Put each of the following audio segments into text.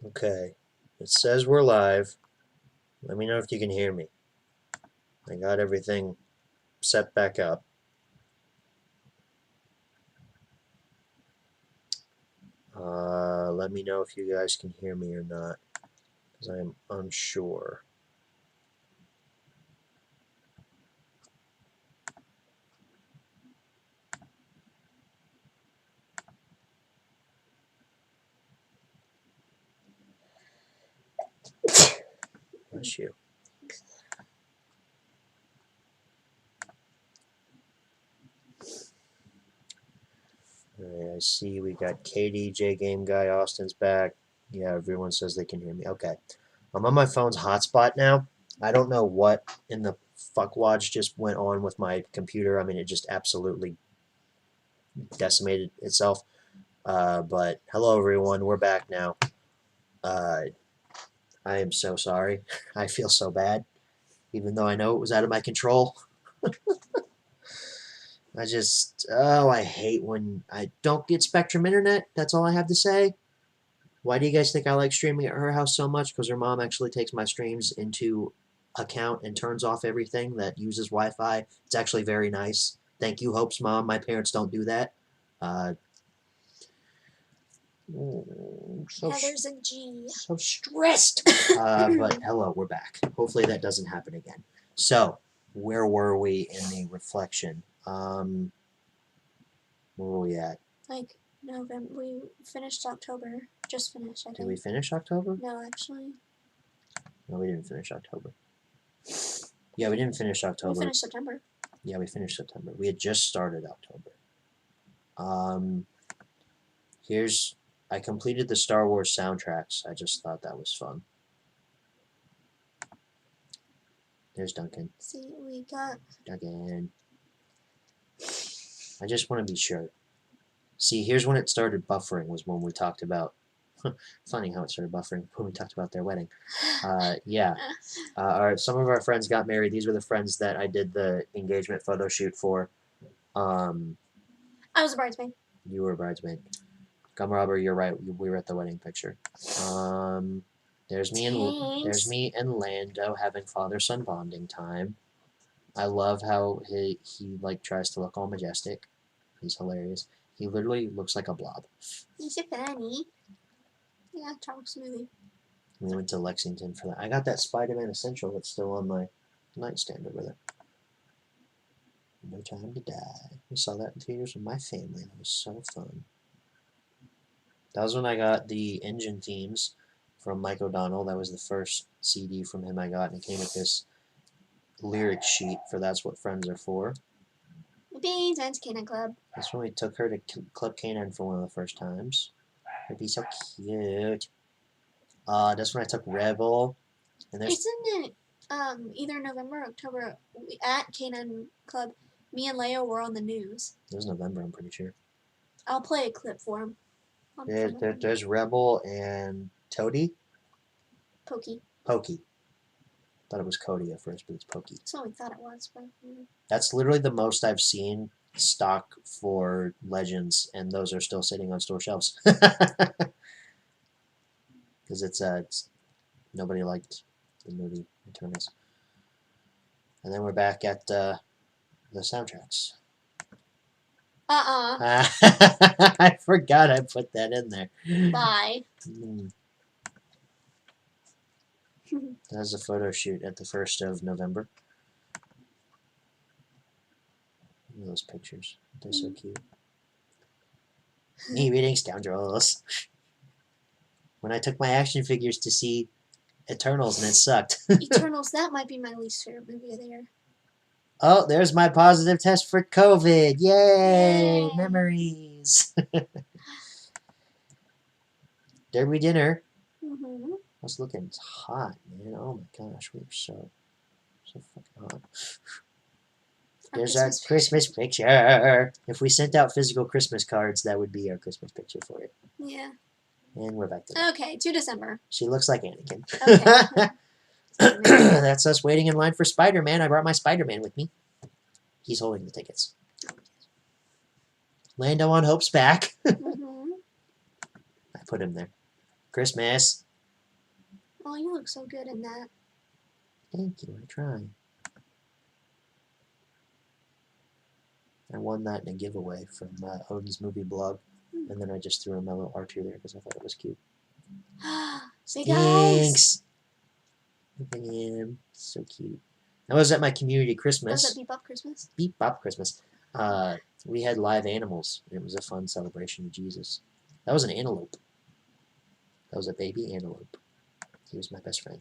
Okay. It says we're live. Let me know if you can hear me. I got everything set back up. Let me know if you guys can hear me or not, because I am unsure. Bless you. Alright, I see we got Katie, J Game Guy, Austin's back. Yeah, everyone says they can hear me. Okay. I'm on my phone's hotspot now. I don't know what in the fuckwatch just went on with my computer. I mean, it just absolutely decimated itself. But hello, everyone. We're back now. I am so sorry. I feel so bad, even though I know it was out of my control. I hate when I don't get Spectrum Internet. That's all I have to say. Why do you guys think I like streaming at her house so much? Because her mom actually takes my streams into account and turns off everything that uses Wi-Fi. It's actually very nice. Thank you, Hope's mom. My parents don't do that. There's a G. So stressed. But hello, we're back. Hopefully that doesn't happen again. So, where were we in the reflection? Where were we at? Like November. We finished October. Just finished, I think. Did we finish October? No, actually. No, we didn't finish October. Yeah, we didn't finish October. We finished September. Yeah, we finished September. We had just started October. I completed the Star Wars soundtracks. I just thought that was fun. There's Duncan. See, we got... Duncan. I just want to be sure. See, here's when it started buffering, was when we talked about... Funny how it started buffering when we talked about their wedding. Yeah. Some of our friends got married. These were the friends that I did the engagement photo shoot for. I was a bridesmaid. You were a bridesmaid. Gum Robber, you're right. We were at the wedding picture. There's me and Lando having father-son bonding time. I love how he like tries to look all majestic. He's hilarious. He literally looks like a blob. He's so funny. Yeah, Charles movie. We went to Lexington for that. I got that Spider-Man Essential that's still on my nightstand over there. No Time to Die. We saw that in theaters with my family. That was so fun. That was when I got the engine themes from Mike O'Donnell. That was the first CD from him I got, and it came with this lyric sheet for That's What Friends Are For. Beans Vance Canine Club. That's when we took her to Club Canine for one of the first times. It'd be so cute. That's when I took Rebel. And isn't it either November or October at Canine Club? Me and Leo were on the news. It was November, I'm pretty sure. I'll play a clip for him. There's Rebel and Toady. Pokey. Thought it was Cody at first, but it's Pokey. That's what we thought it was. But... That's literally the most I've seen stock for Legends, and those are still sitting on store shelves. Because it's nobody liked the movie Eternals. And then we're back at the soundtracks. I forgot I put that in there. Bye. That was a photo shoot at the 1st of November. Look at those pictures. They're so cute. Me reading Scoundrels. When I took my action figures to see Eternals and it sucked. Eternals, that might be my least favorite movie of the year. Oh, there's my positive test for COVID. Yay! Memories. Derby dinner. I was looking hot, man. Oh my gosh, we were so fucking hot. There's our Christmas picture. If we sent out physical Christmas cards, that would be our Christmas picture for it. Yeah. And we're back to that. Okay, to December. She looks like Anakin. Okay. That's us waiting in line for Spider-Man. I brought my Spider-Man with me. He's holding the tickets. Lando on Hope's back. I put him there. Christmas. Oh, you look so good in that. Thank you. I try. I won that in a giveaway from Odin's Movie Blog, and then I just threw in my little Archer there because I thought it was cute. Big eyes. Thanks. Look at him. So cute. I was at my community Christmas. Was it Beep Up Christmas? Beep Bop Christmas. We had live animals. It was a fun celebration of Jesus. That was an antelope. That was a baby antelope. He was my best friend.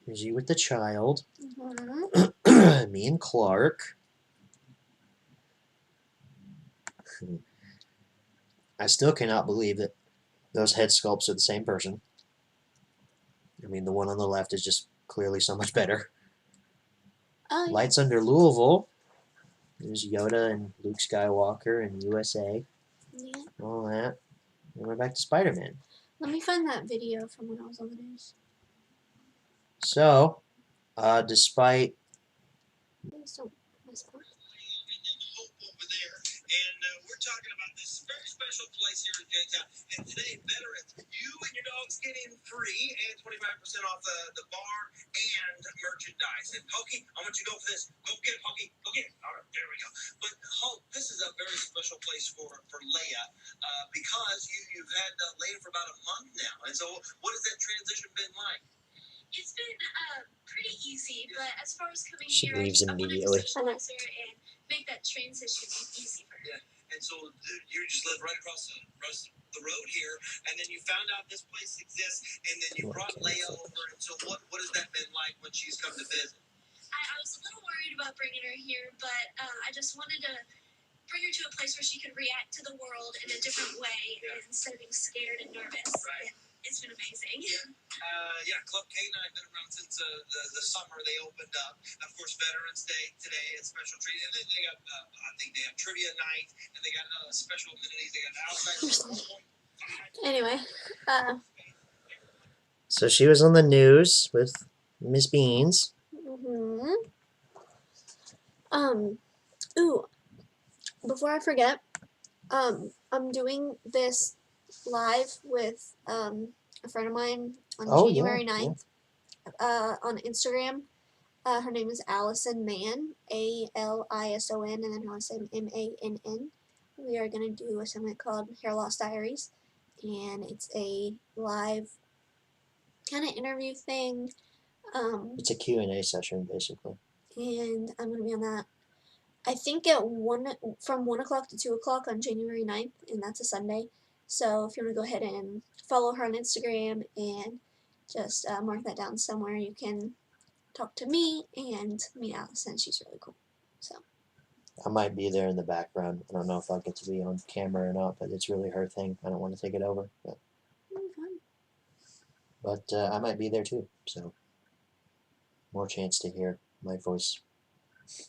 Here's you with the child. Mm-hmm. Me and Clark. I still cannot believe that those head sculpts are the same person. I mean, the one on the left is just clearly so much better. Oh, yeah. Lights Under Louisville. There's Yoda and Luke Skywalker and USA. Yeah. All that. And we're back to Spider-Man. Let me find that video from when I was on the news. So, despite Please don't mess up. Over there, and we're talking about this very special place here in J-Town. And today, veterans, you and your dogs get in free and 25% off the bar and merchandise. And Pokey, I want you to go for this. Go get it, Pokey. Go get it. All right, there we go. But Hope, this is a very special place for Leia because you've had Leia for about a month now. And so, what has that transition been like? It's been pretty easy, but as far as coming She here, leaves I wanted to immediately. socialize her and make that transition easy for her. Yeah, and so you just live right across the road here, and then you found out this place exists, and then you brought Leia over. And so what has that been like when she's come to visit? I was a little worried about bringing her here, but I just wanted to bring her to a place where she could react to the world in a different way instead of being scared and nervous. Right. And it's been amazing. Yeah, Club K9 have been around since the summer they opened up. Of course, Veterans Day today, a special treat. And then they got, I think they have trivia night, and they got special amenities. They got outside. Anyway, So she was on the news with Miss Beans. mm-hmm. Ooh, before I forget, I'm doing this live with a friend of mine on January 9th on Instagram. Her name is Allison Mann, Alison, and then her last name Mann. We are going to do a segment called Hair Loss Diaries, and it's a live kind of interview thing. It's a Q&A session, basically. And I'm going to be on that, I think, from 1 o'clock to 2 o'clock on January 9th, and that's a Sunday. So if you want to go ahead and follow her on Instagram and just mark that down somewhere, you can talk to me and meet Allison. She's really cool. So I might be there in the background. I don't know if I'll get to be on camera or not, but it's really her thing. I don't want to take it over. But I might be there too, so more chance to hear my voice.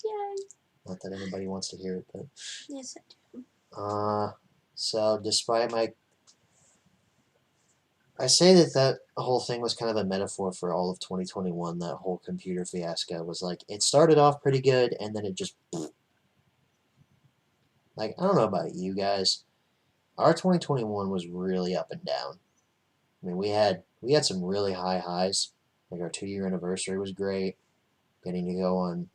yay! Not that anybody wants to hear it, but Yes, I do. so despite I say that whole thing was kind of a metaphor for all of 2021. That whole computer fiasco was like, it started off pretty good, and then it just, like, I don't know about you guys. Our 2021 was really up and down. I mean, we had some really high highs. Like our 2-year anniversary was great. Getting to go on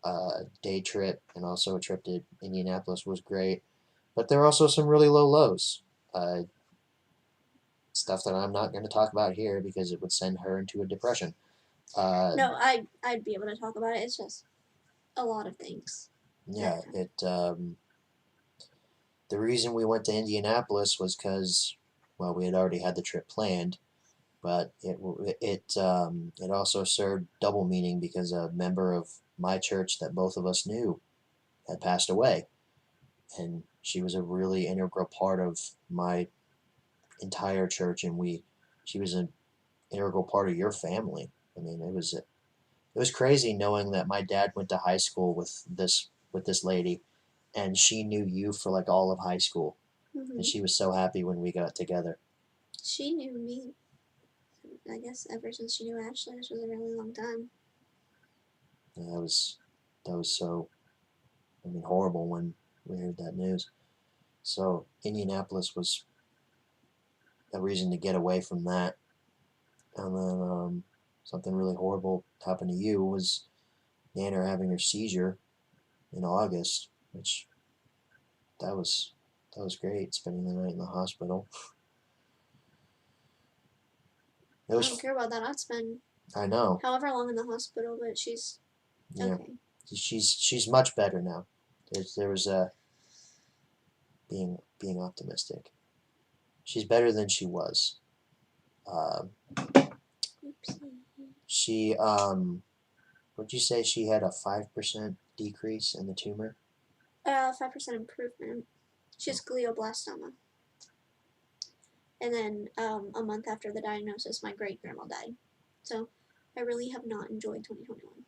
a day trip and also a trip to Indianapolis was great. But there were also some really low lows. Stuff that I'm not going to talk about here because it would send her into a depression. No, I'd be able to talk about it. It's just a lot of things. Yeah, the reason we went to Indianapolis was because, well, we had already had the trip planned, but it also served double meaning because a member of my church that both of us knew had passed away, and she was a really integral part of my entire church, and she was an integral part of your family. I mean, it was crazy knowing that my dad went to high school with this lady, and she knew you for like all of high school, and she was so happy when we got together. She knew me, I guess, ever since she knew Ashley, which was a really long time. Yeah, that was so, I mean, horrible when we heard that news. So Indianapolis was a reason to get away from that. And then something really horrible happened to you was Nana having her seizure in August, which that was great, spending the night in the hospital. I don't care about that. I'd spend I know. however long in the hospital, but she's okay. She's much better now. There was being optimistic. She's better than she was. She what'd you say? She had a 5% decrease in the tumor. 5% improvement. She has glioblastoma. And then a month after the diagnosis, my great grandma died. So I really have not enjoyed 2021.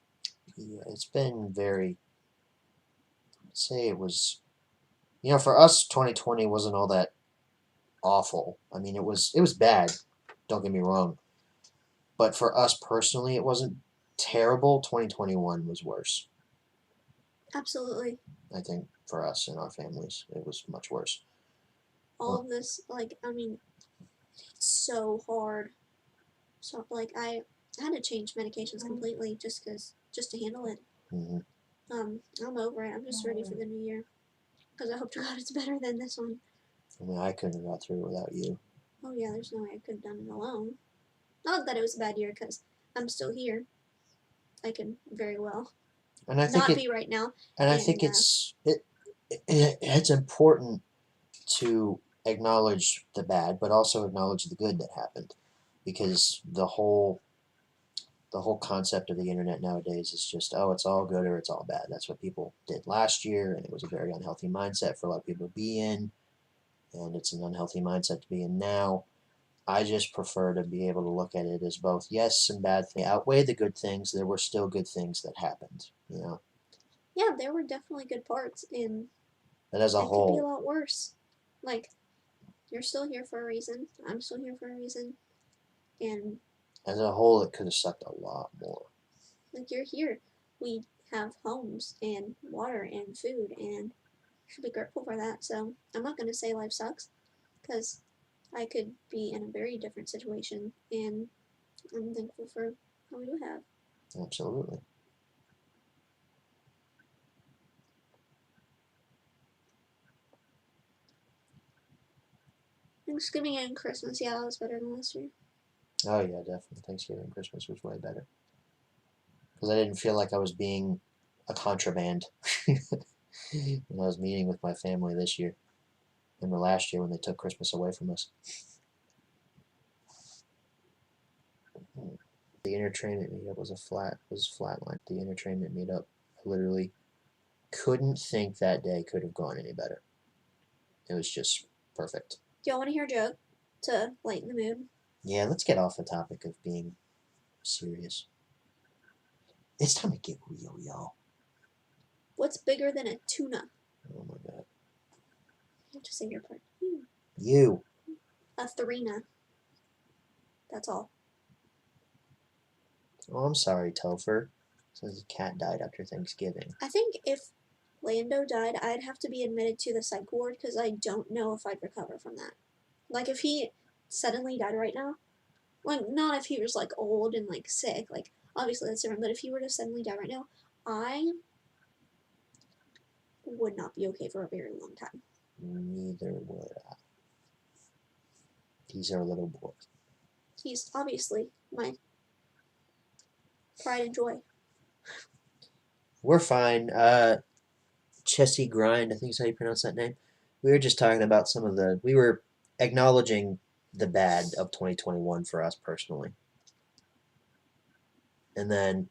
Yeah, it's been very. I'd say it was. For us, 2020 wasn't all that awful. I mean, it was bad. Don't get me wrong. But for us personally, it wasn't terrible. 2021 was worse. Absolutely. I think for us and our families, it was much worse. All of this, it's so hard. So, I had to change medications completely just to handle it. Mm-hmm. I'm over it. I'm just ready for the new year. Because I hope to God it's better than this one. I mean, I couldn't have got through without you. Oh, yeah, there's no way I could have done it alone. Not that it was a bad year, because I'm still here. I can very well and I think not be right now. And I think it's important to acknowledge the bad, but also acknowledge the good that happened, because the whole concept of the internet nowadays is just, oh, it's all good or it's all bad. That's what people did last year, and it was a very unhealthy mindset for a lot of people to be in, and it's an unhealthy mindset to be in now. I just prefer to be able to look at it as both yes and bad things. Outweigh the good things. There were still good things that happened, Yeah, there were definitely good parts, and but as a it could be a whole, lot worse. You're still here for a reason. I'm still here for a reason. And as a whole, it could have sucked a lot more. You're here. We have homes and water and food, and should be grateful for that. So I'm not going to say life sucks, because I could be in a very different situation, and I'm thankful for what we do have. Absolutely. Thanksgiving and Christmas, yeah, that was better than last year. Oh yeah, definitely. Thanksgiving and Christmas was way better, because I didn't feel like I was being a contraband when I was meeting with my family this year. Remember last year when they took Christmas away from us? The entertainment meetup was flatline. The entertainment meetup, I literally couldn't think that day could have gone any better. It was just perfect. Do y'all want to hear a joke to lighten the mood? Yeah, let's get off the topic of being serious. It's time to get real, y'all. What's bigger than a tuna? Oh my god. You have to say your part. You. A three-na. That's all. Oh, I'm sorry, Topher. Says the cat died after Thanksgiving. I think if Lando died, I'd have to be admitted to the psych ward, because I don't know if I'd recover from that. If he suddenly died right now, not if he was old and sick, obviously that's different, but if he were to suddenly die right now, I would not be okay for a very long time. Neither would I. He's our little boy. He's obviously my pride and joy. We're fine. Chessie Grind, I think is how you pronounce that name. We were just talking about we were acknowledging the bad of 2021 for us personally. And then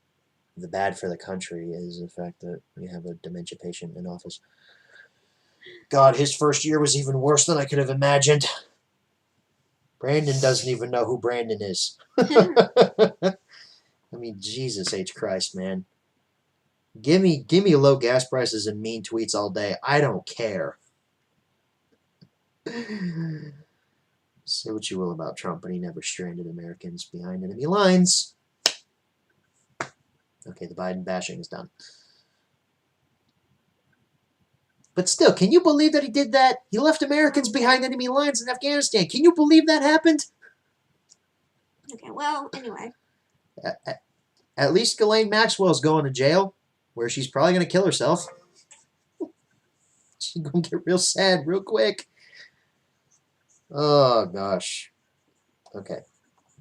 the bad for the country is the fact that we have a dementia patient in office. God, his first year was even worse than I could have imagined. Brandon doesn't even know who Brandon is. I mean, Jesus H. Christ, man. Give me low gas prices and mean tweets all day. I don't care. Say what you will about Trump, but he never stranded Americans behind enemy lines. Okay, the Biden bashing is done. But still, can you believe that he did that? He left Americans behind enemy lines in Afghanistan. Can you believe that happened? Okay, well, anyway. At least Ghislaine Maxwell's going to jail, where she's probably going to kill herself. She's going to get real sad real quick. Oh, gosh. Okay.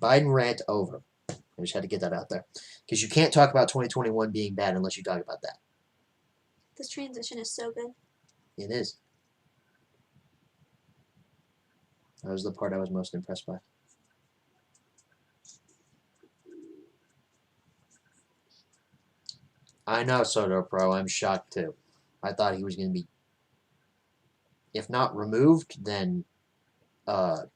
Biden rant over. I just had to get that out there. Because you can't talk about 2021 being bad unless you talk about that. This transition is so good. It is. That was the part I was most impressed by. I know, Soto Pro. I'm shocked too. I thought he was going to be, if not removed, then passed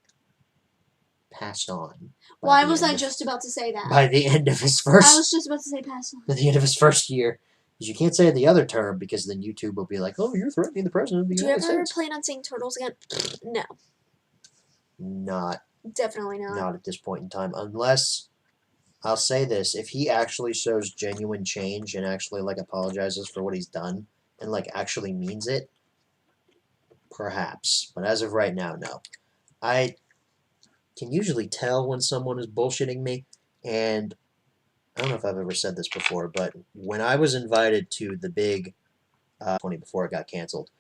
on. Why was I just about to say that? By the end of his first. I was just about to say passed on. By the end of his first year. Because you can't say the other term because then YouTube will be like, oh, you're threatening the president of the United States. Do you ever plan on seeing turtles again? No. Not. Definitely not. Not at this point in time. Unless, I'll say this, if he actually shows genuine change and actually, like, apologizes for what he's done and, like, actually means it, perhaps. But as of right now, no. I can usually tell when someone is bullshitting me, and I don't know if I've ever said this before, but when I was invited to the big 20 before it got canceled,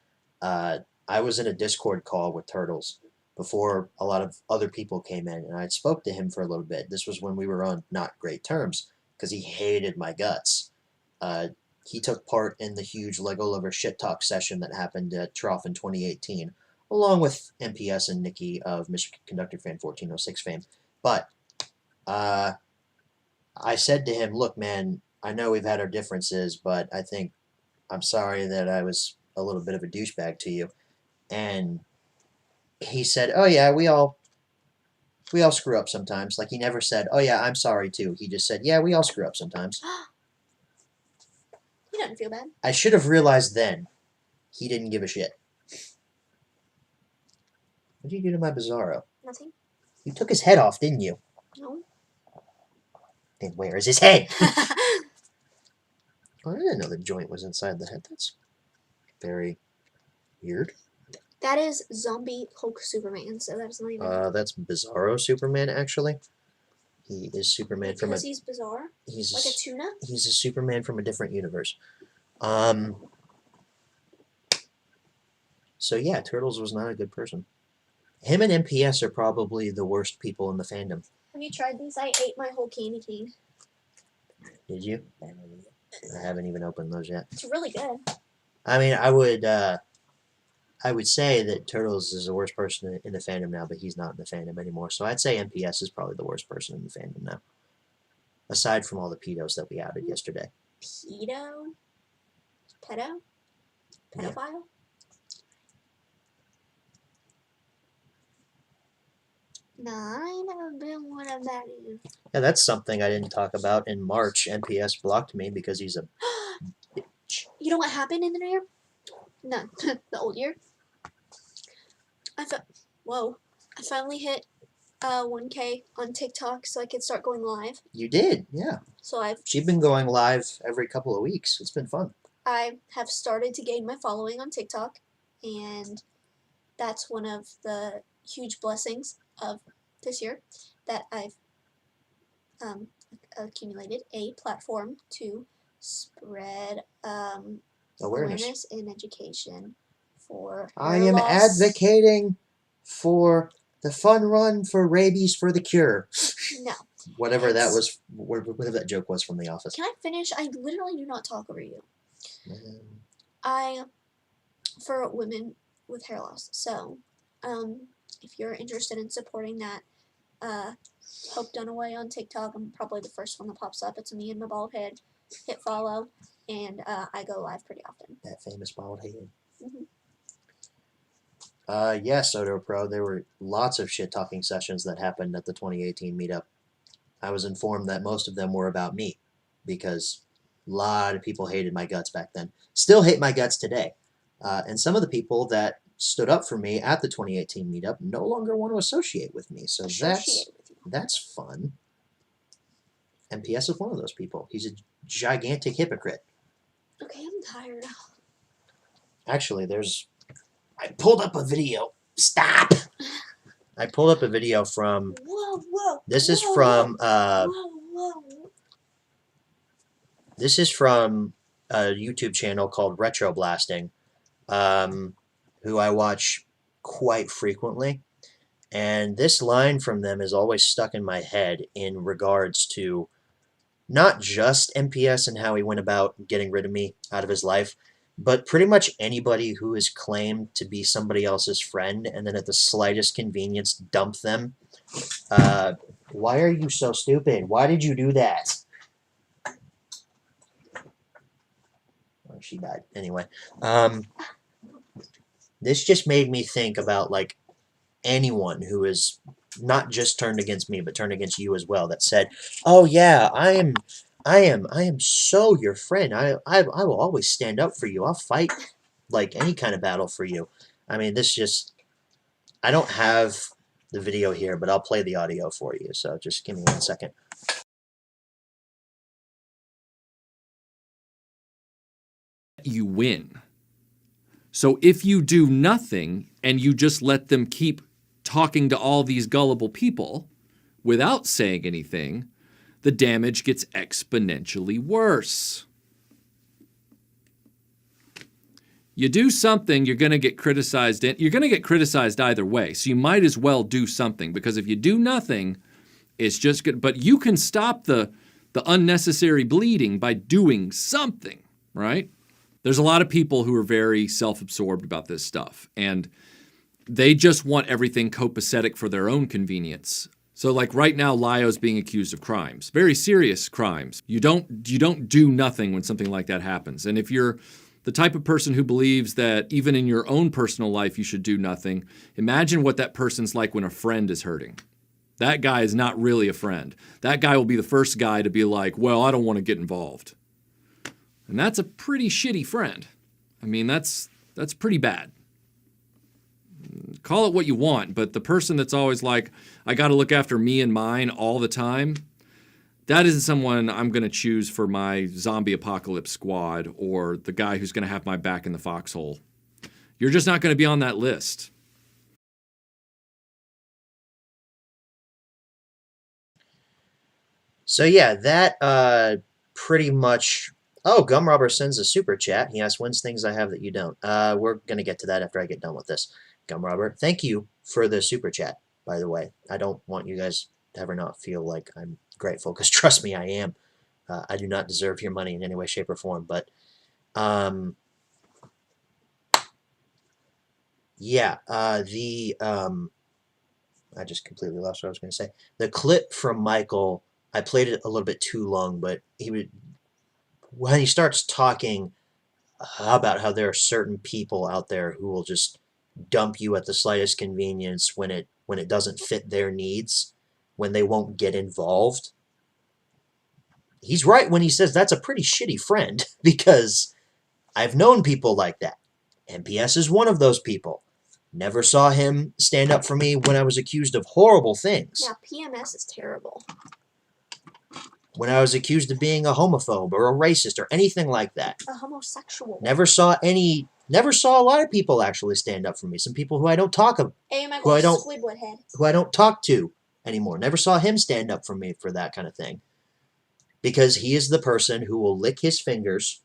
I was in a Discord call with Turtles before a lot of other people came in, and I spoke to him for a little bit. This was when we were on not great terms because he hated my guts. He took part in the huge Lego Lover shit talk session that happened at Trough in 2018, along with MPS and Nikki of Michigan Conductor Fan 1406 fame. But I said to him, look, man, I know we've had our differences, but I'm sorry that I was a little bit of a douchebag to you. And he said, oh, yeah, we all screw up sometimes. Like, he never said, oh, yeah, I'm sorry, too. He just said, yeah, we all screw up sometimes. He doesn't feel bad. I should have realized then he didn't give a shit. What did you do to my Bizarro? Nothing. You took his head off, didn't you? No. Then where is his head? Oh, I didn't know the joint was inside the head. That's very weird. That is Zombie Hulk Superman, so that's not even... That's Bizarro Superman, actually. He is Superman from a... Because he's bizarre? He's like a tuna? He's a Superman from a different universe. So yeah, Turtles was not a good person. Him and MPS are probably the worst people in the fandom. Have you tried these? I ate my whole candy cane. Did you? I haven't even opened those yet. It's really good. I mean, I would say that Turtles is the worst person in the fandom now, but he's not in the fandom anymore. So I'd say MPS is probably the worst person in the fandom now. Aside from all the pedos that we outed yesterday. Pedo? Pedo? Pedophile? Yeah. No, I ain't never been one of that either. Yeah, that's something I didn't talk about. In March, NPS blocked me because he's a bitch. You know what happened in the new year? No, the old year. Whoa. I finally hit 1K on TikTok so I could start going live. You did, yeah. So she's been going live every couple of weeks. It's been fun. I have started to gain my following on TikTok, and that's one of the huge blessings of this year, that I've accumulated a platform to spread awareness and education for I am advocating for the fun run for rabies for the cure. No. Whatever that was, whatever that joke was from The Office. Can I finish? I literally do not talk over you. For women with hair loss. So, if you're interested in supporting that, Hope Dunaway on TikTok. I'm probably the first one that pops up. It's me and my bald head. Hit follow, and I go live pretty often. That famous bald head. Mm-hmm. Yeah, Soto Pro, there were lots of shit-talking sessions that happened at the 2018 meetup. I was informed that most of them were about me, because a lot of people hated my guts back then. Still hate my guts today. And some of the people that stood up for me at the 2018 meetup no longer want to associate with me. So that's fun. MPS is one of those people. He's a gigantic hypocrite. Okay, I'm tired. Actually, I pulled up a video. Stop! I pulled up a video from... Whoa! whoa. This is whoa, from whoa. this is from a YouTube channel called Retro Blasting, who I watch quite frequently. And this line from them is always stuck in my head in regards to not just MPS and how he went about getting rid of me out of his life, but pretty much anybody who is claimed to be somebody else's friend and then at the slightest convenience dump them. Why are you so stupid? Why did you do that? Oh, she died. Anyway, this just made me think about like anyone who is not just turned against me, but turned against you as well. That said, "Oh yeah, I am so your friend. I will always stand up for you. I'll fight like any kind of battle for you." I mean, this just I don't have the video here, but I'll play the audio for you. So just give me 1 second. You win. So if you do nothing and you just let them keep talking to all these gullible people without saying anything, the damage gets exponentially worse. You do something, you're going to get criticized. You're going to get criticized either way. So you might as well do something, because if you do nothing, it's just good. But you can stop the unnecessary bleeding by doing something, right? There's a lot of people who are very self-absorbed about this stuff, and they just want everything copacetic for their own convenience. So like right now, Lyo's being accused of crimes, very serious crimes. You don't do nothing when something like that happens. And if you're the type of person who believes that even in your own personal life you should do nothing, imagine what that person's like when a friend is hurting. That guy is not really a friend. That guy will be the first guy to be like, well, I don't want to get involved. And that's a pretty shitty friend. I mean, that's pretty bad. Call it what you want, but the person that's always like, I got to look after me and mine all the time, that isn't someone I'm going to choose for my zombie apocalypse squad or the guy who's going to have my back in the foxhole. You're just not going to be on that list. So yeah, that pretty much. Oh, Gumrobber sends a super chat. He asks, when's things I have that you don't? We're going to get to that after I get done with this. Gumrobber, thank you for the super chat, by the way. I don't want you guys to ever not feel like I'm grateful, because trust me, I am. I do not deserve your money in any way, shape, or form. But, yeah, I just completely lost what I was going to say. The clip from Michael, I played it a little bit too long, but when he starts talking about how there are certain people out there who will just dump you at the slightest convenience when it doesn't fit their needs, when they won't get involved. He's right when he says that's a pretty shitty friend, because I've known people like that. MPS is one of those people. Never saw him stand up for me when I was accused of horrible things. Yeah, PMS is terrible. When I was accused of being a homophobe or a racist or anything like that. A homosexual. Never saw a lot of people actually stand up for me. Some people who I don't talk about, who I don't talk to anymore. Never saw him stand up for me for that kind of thing. Because he is the person who will lick his fingers,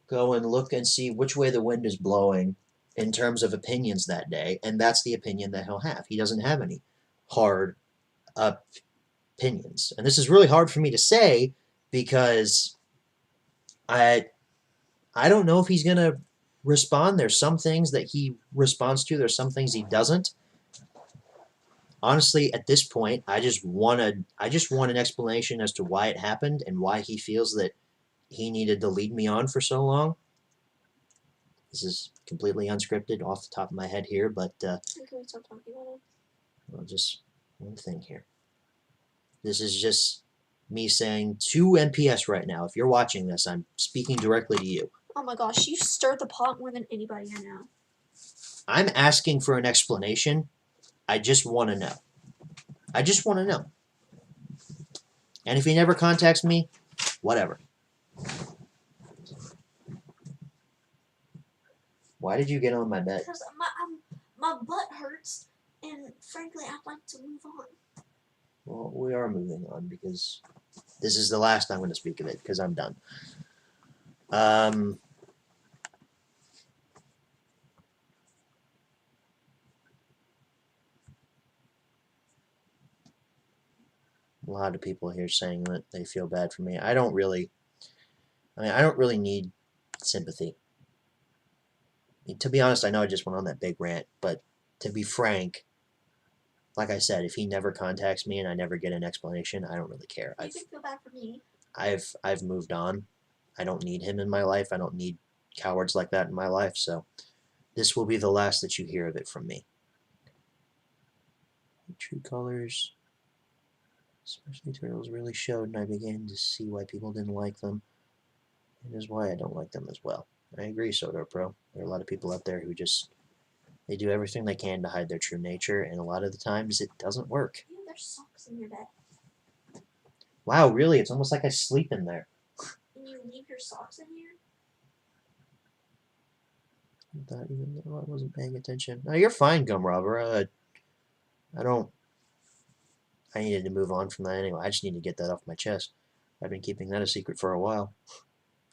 go and look and see which way the wind is blowing in terms of opinions that day, and that's the opinion that he'll have. He doesn't have any hard opinions. And this is really hard for me to say, because I don't know if he's going to respond. There's some things that he responds to. There's some things he doesn't. Honestly, at this point, I just want an explanation as to why it happened and why he feels that he needed to lead me on for so long. This is completely unscripted off the top of my head here, but Can we stop talking about it? Well, just one thing here. This is just me saying to MPS right now, if you're watching this, I'm speaking directly to you. Oh my gosh, you stirred the pot more than anybody I know. I'm asking for an explanation. I just want to know. I just want to know. And if he never contacts me, whatever. Why did you get on my bed? Because my butt hurts, and frankly, I'd like to move on. Well, we are moving on because this is the last I'm going to speak of it because I'm done. A lot of people here saying that they feel bad for me. I don't really need sympathy. To be honest, I know I just went on that big rant, but to be frank, like I said, if he never contacts me and I never get an explanation, I don't really care. You can feel bad for me. I've moved on. I don't need him in my life. I don't need cowards like that in my life. So this will be the last that you hear of it from me. True colors, especially turtles, really showed, and I began to see why people didn't like them. And is why I don't like them as well. I agree, Soda Pro. There are a lot of people out there who just they do everything they can to hide their true nature, and a lot of the times it doesn't work. You know, there's socks in your bed. Wow, really? It's almost like I sleep in there. And you leave your socks in here? I thought even though I wasn't paying attention. No, you're fine, Gum Robber. I needed to move on from that anyway. I just need to get that off my chest. I've been keeping that a secret for a while.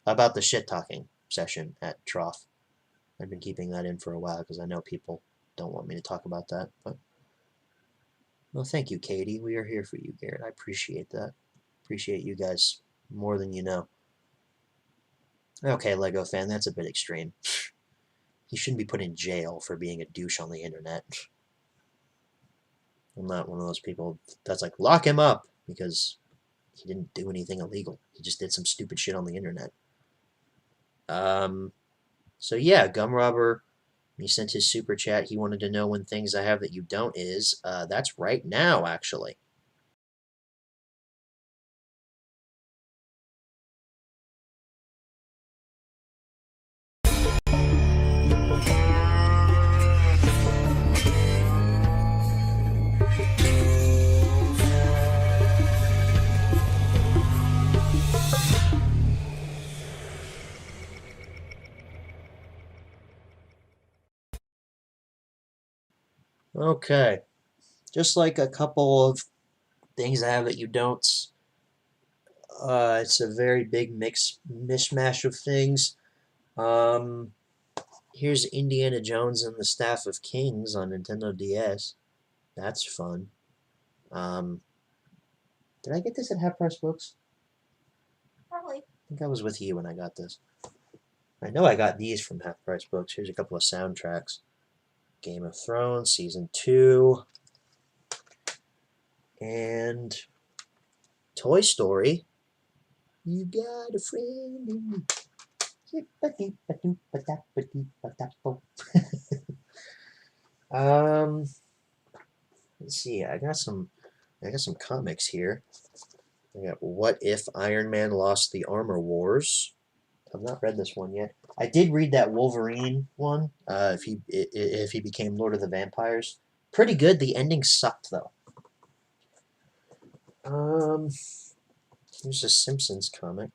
About the shit-talking session at Trough. I've been keeping that in for a while because I know people don't want me to talk about that. But well, thank you, Katie. We are here for you, Garrett. I appreciate that. Appreciate you guys more than you know. Okay, Lego fan, that's a bit extreme. He shouldn't be put in jail for being a douche on the internet. I'm not one of those people that's like, lock him up, because he didn't do anything illegal. He just did some stupid shit on the internet. So yeah, Gum Robber, he sent his super chat. He wanted to know when things I have that you don't is. That's right now, actually. Okay. Just like a couple of things I have that you don't. It's a very big mishmash of things. Here's Indiana Jones and the Staff of Kings on Nintendo DS. That's fun. Did I get this at Half Price Books? Probably. I think I was with you when I got this. I know I got these from Half Price Books. Here's a couple of soundtracks. Game of Thrones, Season 2. And Toy Story. You got a friend in me. Let's see. I got some comics here. I got What If Iron Man Lost the Armor Wars. I've not read this one yet. I did read that Wolverine one. If he became Lord of the Vampires, pretty good. The ending sucked though. Here's a Simpsons comic.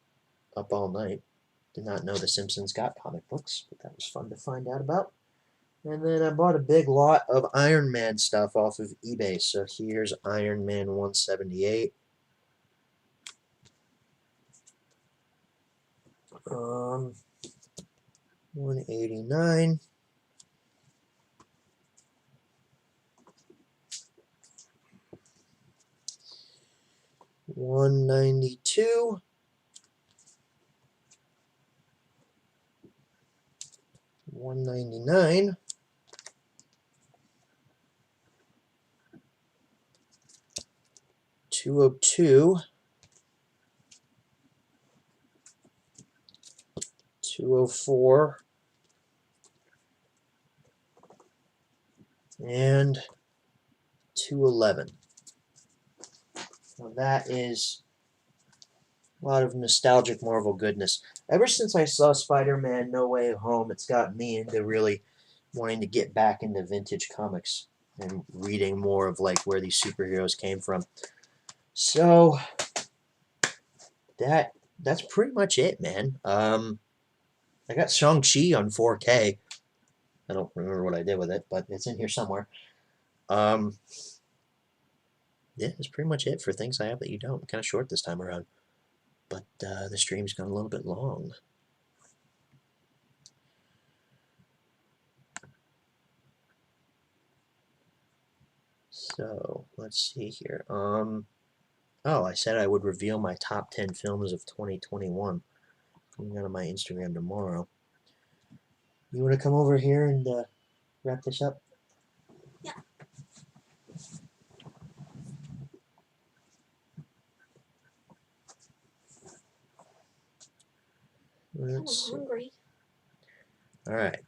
Up All Night. Did not know the Simpsons got comic books, but that was fun to find out about. And then I bought a big lot of Iron Man stuff off of eBay. So here's Iron Man 178. 189. $192. 199. 202. 204. And 211. Now that is a lot of nostalgic Marvel goodness. Ever since I saw Spider-Man No Way Home, it's got me into really wanting to get back into vintage comics and reading more of like where these superheroes came from. So that's pretty much it, man. I got Shang-Chi on 4K. I don't remember what I did with it, but it's in here somewhere. Yeah, that's pretty much it for things I have that you don't. Kind of short this time around. But the stream's gone a little bit long. So, let's see here. Oh, I said I would reveal my top 10 films of 2021. Coming out on my Instagram tomorrow. You want to come over here and wrap this up? Yeah. I'm hungry. All right.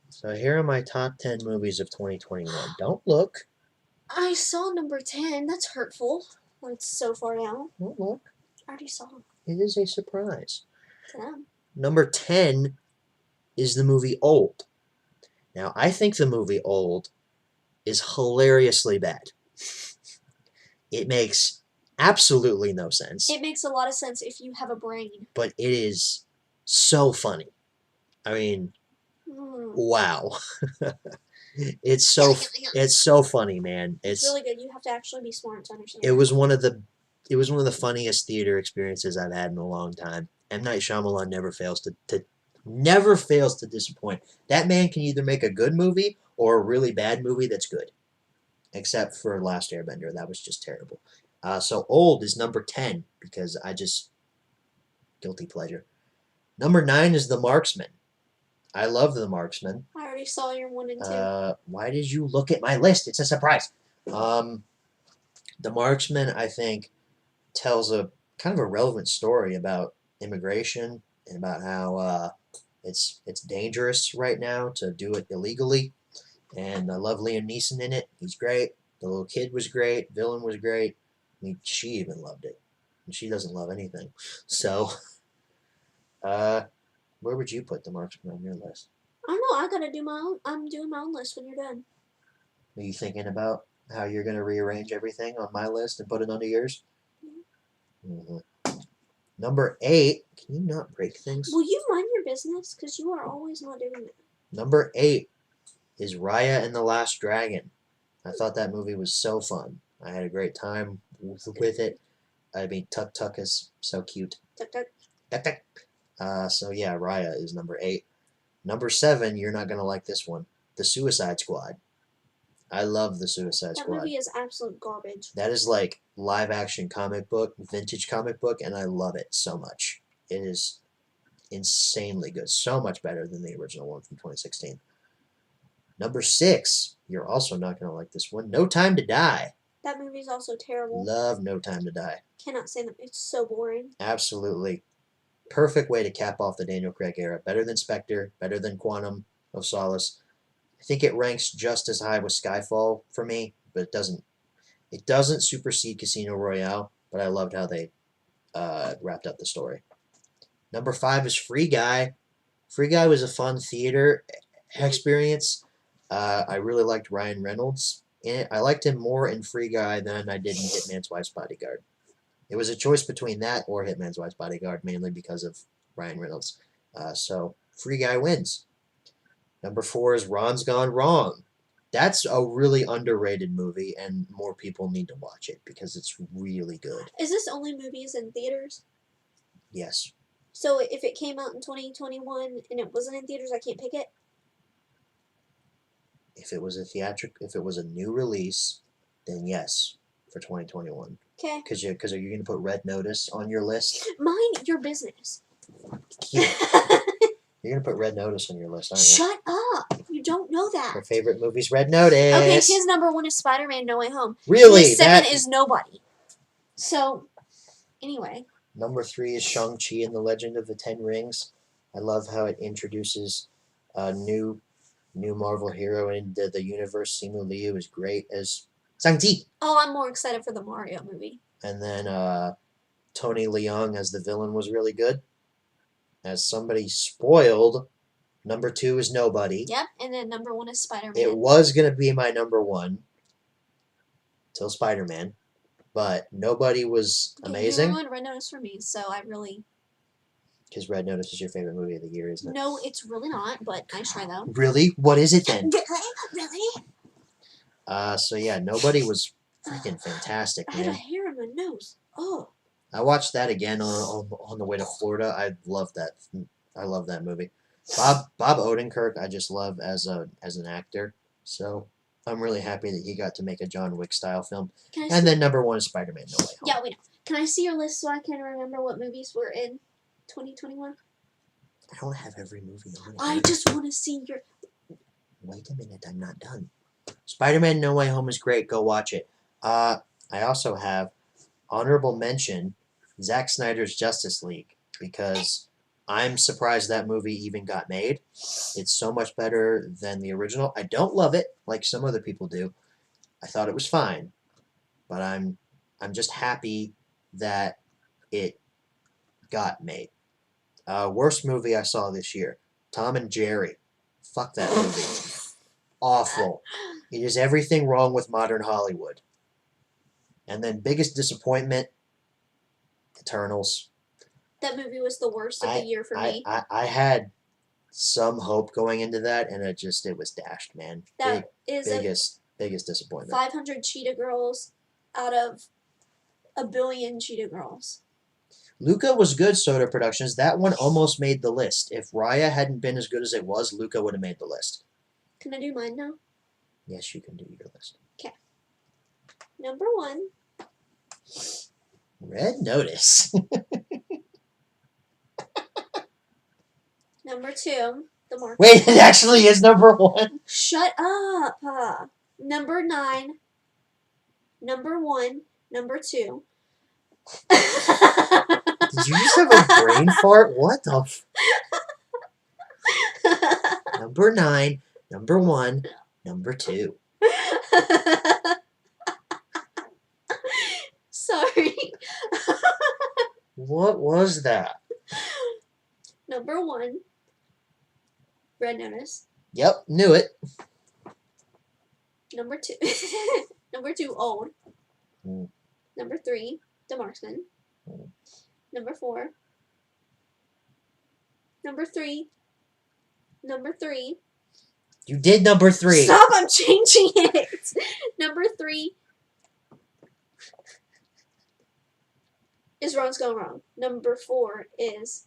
So here are my top 10 movies of 2021. Don't look. I saw number 10. That's hurtful. It's so far down. Don't look. I already saw them. It is a surprise. To them. Number 10 is the movie Old. Now, I think the movie Old is hilariously bad. It makes absolutely no sense. It makes a lot of sense if you have a brain. But it is so funny. I mean, wow. It's so funny, man. It's really good. You have to actually be smart to understand. It was one of the funniest theater experiences I've had in a long time. M. Night Shyamalan never fails to disappoint. That man can either make a good movie or a really bad movie that's good. Except for Last Airbender, that was just terrible. So Old is number 10 because guilty pleasure. Number 9 is The Marksman. I love The Marksman. I already saw your 1 and 2. Why did you look at my list? It's a surprise. The Marksman, I think, tells a kind of a relevant story about immigration and about how it's dangerous right now to do it illegally. And I love Liam Neeson in it. He's great. The little kid was great. Villain was great. I mean, she even loved it. And she doesn't love anything. So, where would you put The Marksman on your list? I don't know. I gotta do my own. I'm doing my own list when you're done. Are you thinking about how you're going to rearrange everything on my list and put it onto yours? Mm-hmm. Number 8. Can you not break things? Will you mind your business? Because you are always not doing it. Number 8 is Raya and the Last Dragon. I thought that movie was so fun. I had a great time with it. I mean, Tuk Tuk is so cute. Tuk Tuk. Tuk Tuk. So yeah, Raya is number 8. Number 7, you're not going to like this one. The Suicide Squad. I love The Suicide Squad. That movie is absolute garbage. That is like live action comic book, vintage comic book, and I love it so much. It is insanely good. So much better than the original one from 2016. Number 6, you're also not going to like this one. No Time to Die. That movie's also terrible. Love No Time to Die. Cannot say that. It's so boring. Absolutely. Perfect way to cap off the Daniel Craig era. Better than Spectre. Better than Quantum of Solace. I think it ranks just as high with Skyfall for me, but it doesn't supersede Casino Royale, but I loved how they wrapped up the story. Number 5 is Free Guy. Free Guy was a fun theater experience. I really liked Ryan Reynolds in it. I liked him more in Free Guy than I did in Hitman's Wife's Bodyguard. It was a choice between that or Hitman's Wife's Bodyguard, mainly because of Ryan Reynolds. So Free Guy wins. Number 4 is Ron's Gone Wrong. That's a really underrated movie, and more people need to watch it because it's really good. Is this only movies in theaters? Yes. So if it came out in 2021 and it wasn't in theaters, I can't pick it? If it was a new release, then yes, for 2021. Okay. Because are you going to put Red Notice on your list? Mind your business. Yeah. You're going to put Red Notice on your list, aren't you? Shut up. You don't know that. Her favorite movie's Red Notice. Okay, his number 1 is Spider-Man No Way Home. Really? His 7 is Nobody. So, anyway. Number 3 is Shang-Chi and the Legend of the Ten Rings. I love how it introduces a new Marvel hero into the universe. Simu Liu is great as Shang-Chi. Oh, I'm more excited for the Mario movie. And then Tony Leung as the villain was really good. As somebody spoiled, number 2 is Nobody. Yep, and then number 1 is Spider-Man. It was going to be my number 1 till Spider-Man, but Nobody was amazing. You ruined Red Notice for me, so I really... Because Red Notice is your favorite movie of the year, isn't it? No, it's really not, but nice try, though. Really? What is it then? Really? So yeah, Nobody was freaking fantastic, I had a man. hair on my nose. Oh. I watched that again on the way to Florida. I love that. I love that movie. Bob Odenkirk, I just love as an actor. So I'm really happy that he got to make a John Wick style film. Can I And see? then number one is Spider-Man: No Way Home. Yeah, we know. Can I see your list so I can remember what movies were in 2021? I don't have every movie on it. I just want to see your. Wait a minute, I'm not done. Spider-Man: No Way Home is great. Go watch it. I also have honorable mention Zack Snyder's Justice League because I'm surprised that movie even got made. It's so much better than the original. I don't love it like some other people do. I thought it was fine, but I'm just happy that it got made. Worst movie I saw this year, Tom and Jerry. Fuck that movie. Awful. It is everything wrong with modern Hollywood. And then biggest disappointment, Eternals. That movie was the worst of the year for me. I had some hope going into that, and it was dashed, man. That is biggest disappointment. 500 Cheetah Girls out of a billion Cheetah Girls. Luca was good, Soda Productions. That one almost made the list. If Raya hadn't been as good as it was, Luca would have made the list. Can I do mine now? Yes, you can do your list. Okay. Number 1. Red Notice. Number 2. The Mark. Wait, it actually is number 1. Shut up. Number 9. Number 1. Number 2. Did you just have a brain fart? What the Number 9, number 1, number 2. Sorry. What was that? Number 1. Red Notice. Yep, knew it. Number 2. Number 2, Old. Mm. Number 3, The Marksman. Mm. Number 4. Number 3. Number 3. You did number 3. Stop, I'm changing it. Number 3 is Ron's Gone Wrong. Number 4 is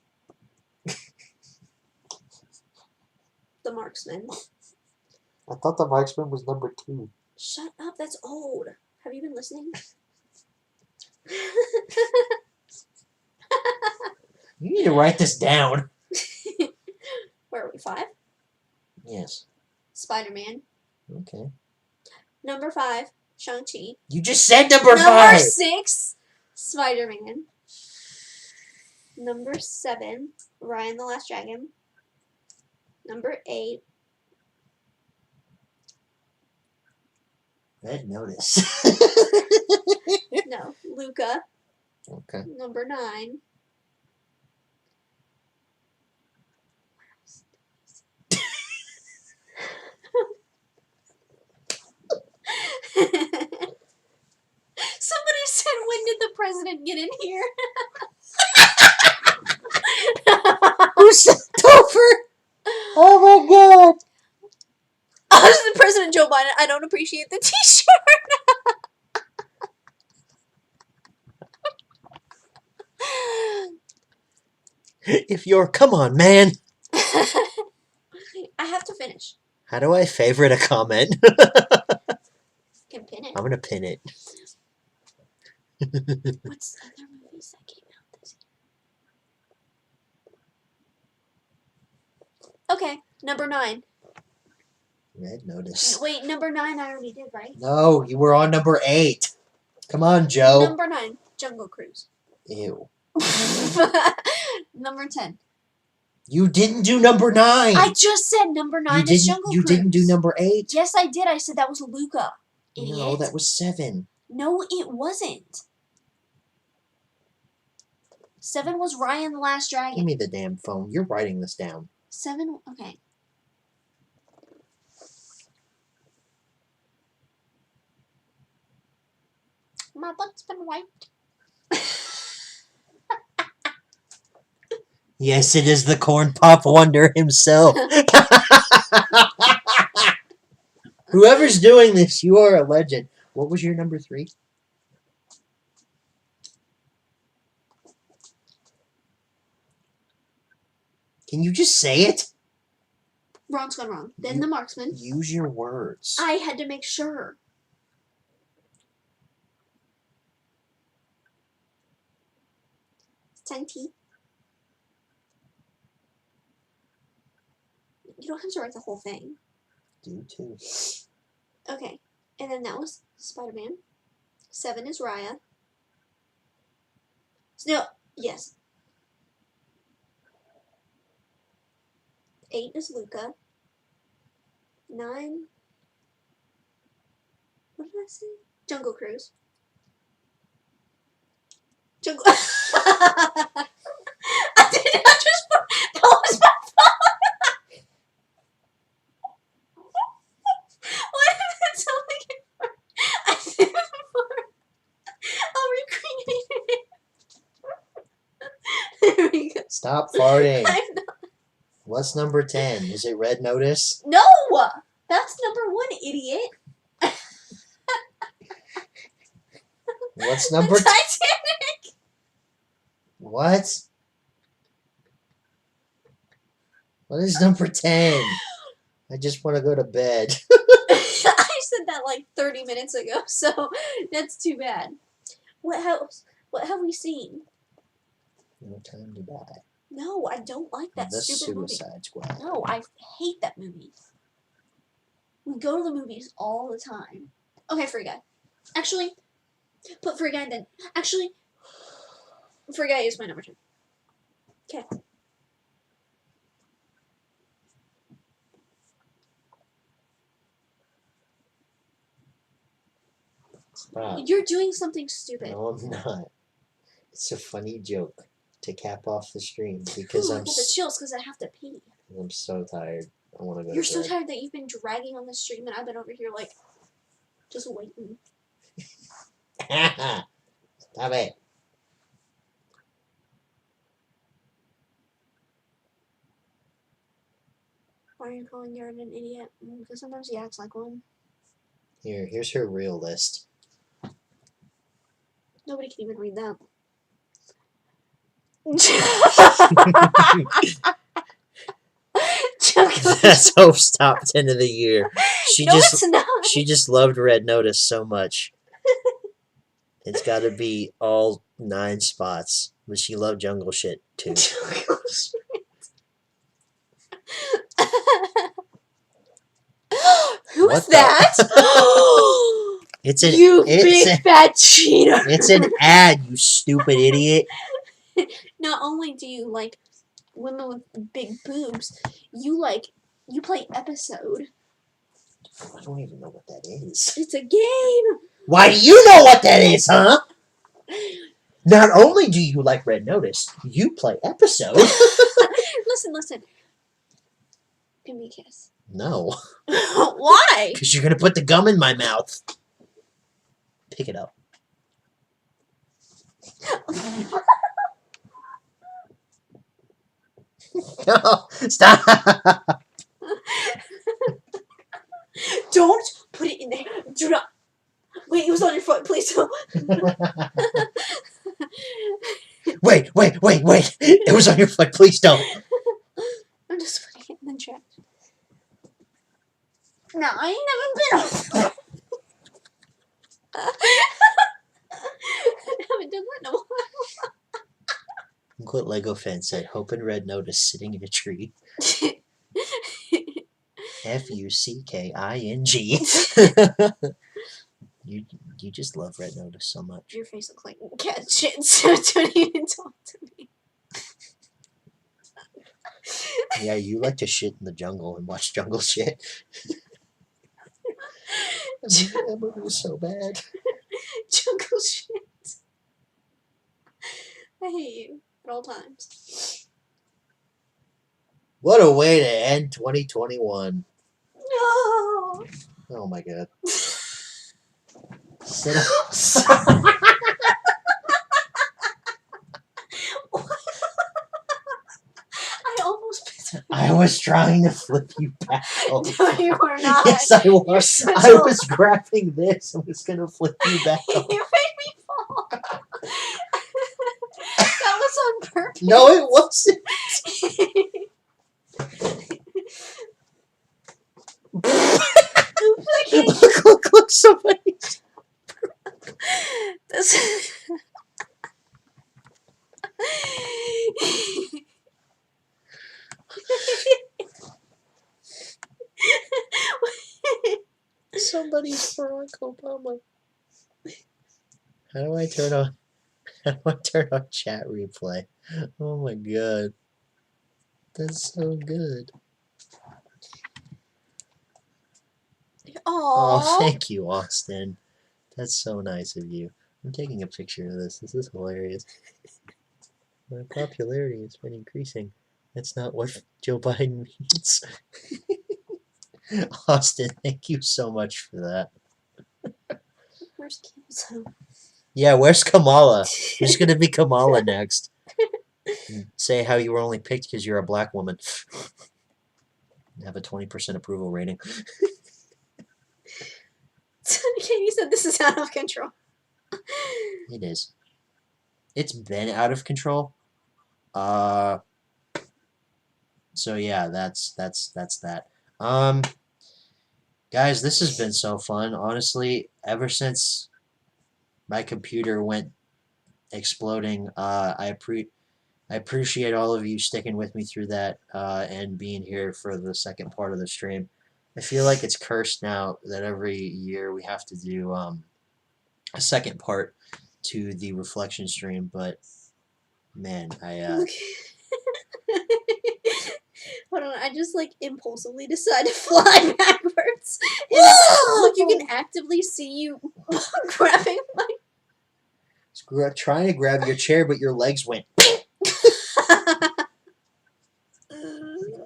The Marksman. I thought The Marksman was number 2. Shut up, that's old. Have you been listening? You need to write this down. Where are we? 5? Yes. Spider-Man. Okay. Number 5, Shang-Chi. You just said number 5. Number 6, Spider-Man. Number 7, Ryan the Last Dragon. Number 8, Red Notice. no, Luca. Okay. Number 9. Somebody said, when did the president get in here? Who said Topher? Oh my god. Oh, this is the President Joe Biden. I don't appreciate the t-shirt. If you're, come on, man. I have to finish. How do I favorite a comment? Can pin it. I'm gonna pin it. What's other movies that came out this year? Okay, number 9. Red Notice. Wait, number 9 I already did, right? No, you were on number 8. Come on, Joe. Number 9, Jungle Cruise. Ew. Number 10. You didn't do number 9. I just said number 9 is Jungle Cruise. You didn't do number 8. Yes, I did. I said that was Luca. Idiot. No, that was 7. No, it wasn't. 7 was Ryan the Last Give Dragon. me the damn phone. You're writing this down. 7, okay. My butt's been wiped. Yes, it is the corn pop wonder himself. Whoever's doing this, you are a legend. What was your number 3? Can you just say it? Wrong's gone wrong. Then the marksman. Use your words. I had to make sure. Senti. You don't have to write the whole thing. Do too. Okay. And then that was Spider-Man. 7 is Raya. No, yes. 8 is Luca. 9. What did I say? Jungle Cruise. Jungle. I did not just put. That was my phone. Why did that sound like it? I did it before. I'll recreate it. There we go. Stop farting. I'm not. What's number 10? Is it Red Notice? No! That's number 1, idiot. What's number The Titanic. What? What is number 10? I just want to go to bed. I said that like 30 minutes ago, so that's too bad. What else? What have we seen? No Time to Die. No, I don't like that The stupid movie. Suicide Squad. No, I hate that movie. We go to the movies all the time. Okay, Free Guy. Actually, put Free Guy then. Actually, Free Guy is my number 2. Okay. Stop. You're doing something stupid. No, I'm not. It's a funny joke to cap off the stream because Ooh, I get the chills because I have to pee. I'm so tired. I want to go You're to so bed. tired that you've been dragging on the stream and I've been over here like just waiting. Stop it. Why are you calling Yard an idiot? Because sometimes he acts like one. Here's her real list. Nobody can even read that. That's Hope's top 10 of the year. No, it's not. She just loved Red Notice so much. It's got to be all 9 spots, but she loved Jungle Shit too. Who's What the- that? It's an You it's big a- fat cheater. it's an ad, you stupid idiot. Not only do you like women with big boobs, you play episode. I don't even know what that is. It's a game. Why do you know what that is, huh? Not only do you like Red Notice, you play episode. Listen. Give me a kiss. No, Why? because you're gonna put the gum in my mouth. Pick it up. No, stop. Don't put it in there. Do not. Wait, it was on your foot. Please don't. Wait. It was on your foot. Please don't. I'm just putting it in the trash. No, I ain't never been on. I haven't done that in a while. Look what Lego fan said. Hope and Red Notice sitting in a tree. Fucking. You just love Red Notice so much. Your face looks like cat shit, so don't even talk to me. Yeah, you like to shit in the jungle and watch jungle shit. That movie was so bad. Jungle shit. I hate you at all times. What a way to end 2021. No. Oh my god. Sit up. I almost pissed I was trying to flip you back over. No, you were not. Yes, I You're was. such I a- was grabbing this and was gonna flip you back You over. made me fall. That was on purpose. No, it wasn't. Look, somebody. This. Somebody's Barack Obama. How do I turn on chat replay? Oh my god. That's so good. Oh, thank you, Austin. That's so nice of you. I'm taking a picture of this. This is hilarious. My popularity has been increasing. That's not what Joe Biden means. Austin, thank you so much for that. Where's Kim? Yeah, where's Kamala? Who's gonna be Kamala next? Say how you were only picked because you're a black woman. Have a 20% approval rating. Katie said this is out of control. It is. It's been out of control. So yeah, that's that. Guys, this has been so fun. Honestly, ever since my computer went exploding, I appreciate all of you sticking with me through that and being here for the second part of the stream. I feel like it's cursed now that every year we have to do a second part to the reflection stream, but man, Hold on, I just like impulsively decide to fly backwards. Look, you can actively see you grabbing my. trying to grab your chair, but your legs went.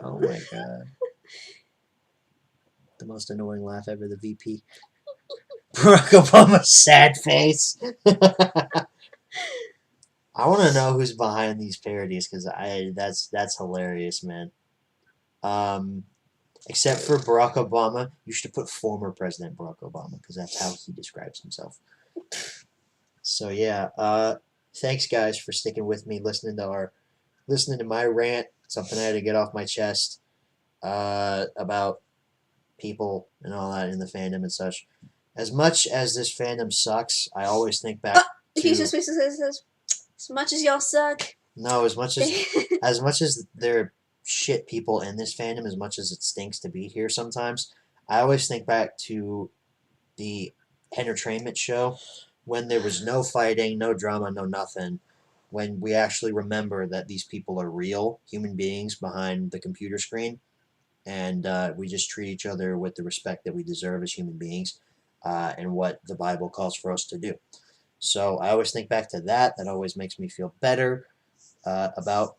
Oh my god. The most annoying laugh ever, the VP. Barack Obama's sad face. I want to know who's behind these parodies because that's hilarious, man. Except for Barack Obama, you should put former President Barack Obama because that's how he describes himself. So yeah, thanks guys for sticking with me, listening to my rant, something I had to get off my chest about people and all that in the fandom and such. As much as this fandom sucks, I always think back. He's just basically says, as much as y'all suck. No, as much as there are shit people in this fandom, as much as it stinks to be here sometimes, I always think back to the entertainment show when there was no fighting, no drama, no nothing. When we actually remember that these people are real human beings behind the computer screen, and we just treat each other with the respect that we deserve as human beings, and what the Bible calls for us to do. So I always think back to that. That always makes me feel better about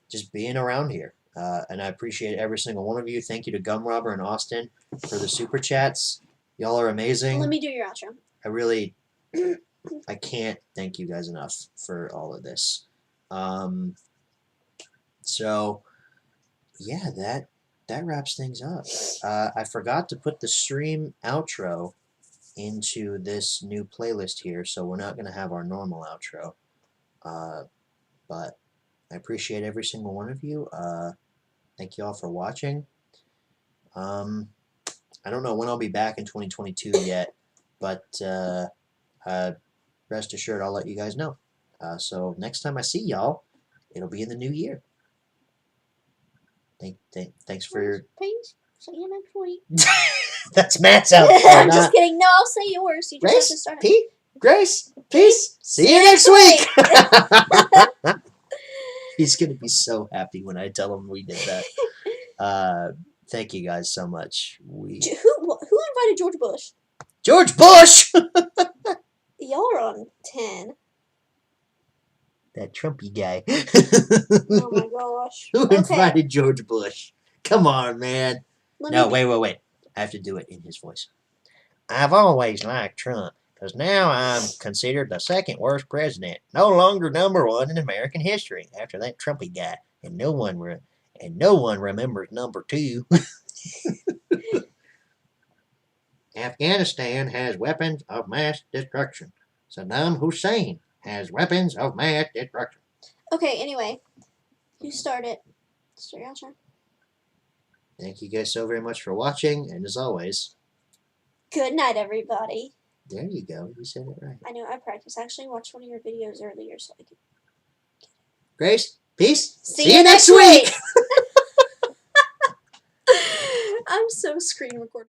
just being around here. And I appreciate every single one of you. Thank you to Gumrobber and Austin for the super chats. Y'all are amazing. Let me do your outro. I can't thank you guys enough for all of this. So yeah, that wraps things up. I forgot to put the stream outro into this new playlist here, so we're not going to have our normal outro. But I appreciate every single one of you. Thank you all for watching. I don't know when I'll be back in 2022 yet, but rest assured I'll let you guys know. So next time I see y'all, it'll be in the new year. Thanks for your... Peace. See you next week. That's Matt's outro. I'm just kidding. No, I'll say yours. You just have to start. Grace, peace. See you next week. He's going to be so happy when I tell him we did that. Thank you guys so much. Who invited George Bush? George Bush! Y'all are on 10. That Trumpy guy. Oh my gosh. Who invited George Bush? Come on, man. Wait. I have to do it in his voice. I've always liked Trump, because now I'm considered the second worst president. No longer number one in American history after that Trumpy guy. And And no one remembers number 2. Afghanistan has weapons of mass destruction. Saddam Hussein has weapons of mass destruction. Okay, anyway. You start it. Start your outro. Thank you guys so very much for watching, and as always, good night, everybody. There you go. You said it right. I know, I practiced. I actually watched one of your videos earlier so I could. Grace, peace. See you next week! I'm so screen recording.